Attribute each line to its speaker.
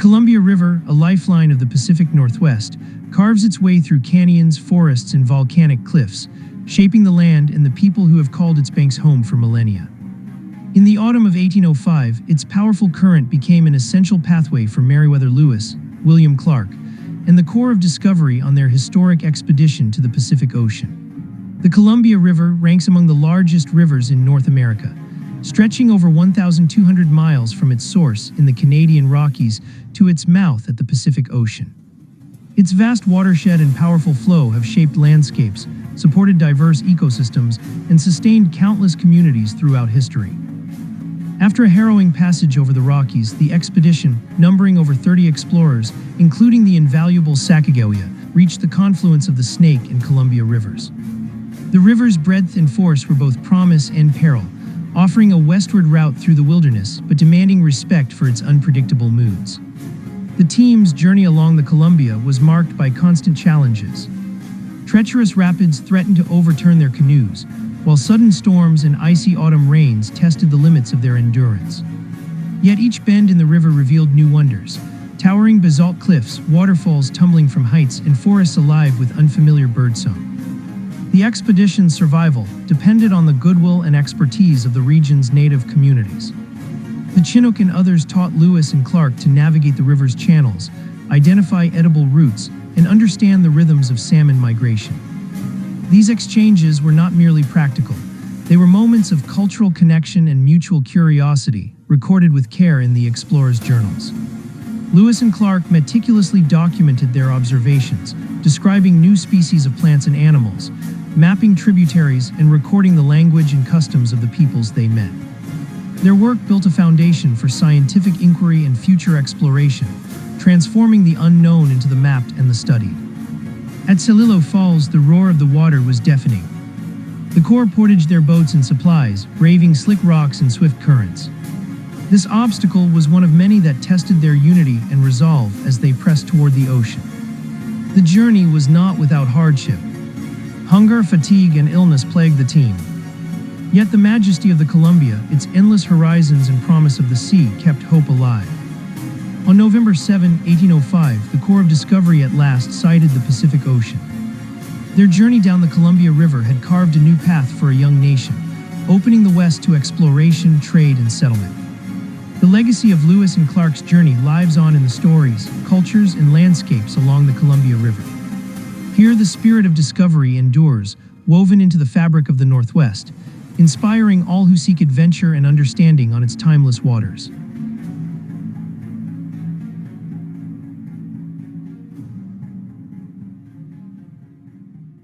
Speaker 1: Columbia River, a lifeline of the Pacific Northwest, carves its way through canyons, forests, and volcanic cliffs, shaping the land and the people who have called its banks home for millennia. In the autumn of 1805, its powerful current became an essential pathway for Meriwether Lewis, William Clark, and the Corps of Discovery on their historic expedition to the Pacific Ocean. The Columbia River ranks among the largest rivers in North America, stretching over 1,200 miles from its source in the Canadian Rockies to its mouth at the Pacific Ocean. Its vast watershed and powerful flow have shaped landscapes, supported diverse ecosystems, and sustained countless communities throughout history. After a harrowing passage over the Rockies, the expedition, numbering over 30 explorers, including the invaluable Sacagawea, reached the confluence of the Snake and Columbia rivers. The river's breadth and force were both promise and peril, offering a westward route through the wilderness, but demanding respect for its unpredictable moods. The team's journey along the Columbia was marked by constant challenges. Treacherous rapids threatened to overturn their canoes, while sudden storms and icy autumn rains tested the limits of their endurance. Yet each bend in the river revealed new wonders: towering basalt cliffs, waterfalls tumbling from heights, and forests alive with unfamiliar birdsong. The expedition's survival depended on the goodwill and expertise of the region's native communities. The Chinook and others taught Lewis and Clark to navigate the river's channels, identify edible routes, and understand the rhythms of salmon migration. These exchanges were not merely practical. They were moments of cultural connection and mutual curiosity, recorded with care in the explorers' journals. Lewis and Clark meticulously documented their observations, describing new species of plants and animals, mapping tributaries, and recording the language and customs of the peoples they met. Their work built a foundation for scientific inquiry and future exploration, transforming the unknown into the mapped and the studied. At Celilo Falls, the roar of the water was deafening. The Corps portaged their boats and supplies, braving slick rocks and swift currents. This obstacle was one of many that tested their unity and resolve as they pressed toward the ocean. The journey was not without hardship. Hunger, fatigue, and illness plagued the team. Yet the majesty of the Columbia, its endless horizons and promise of the sea kept hope alive. On November 7, 1805, the Corps of Discovery at last sighted the Pacific Ocean. Their journey down the Columbia River had carved a new path for a young nation, opening the West to exploration, trade, and settlement. The legacy of Lewis and Clark's journey lives on in the stories, cultures, and landscapes along the Columbia River. Here, the spirit of discovery endures, woven into the fabric of the Northwest, inspiring all who seek adventure and understanding on its timeless waters.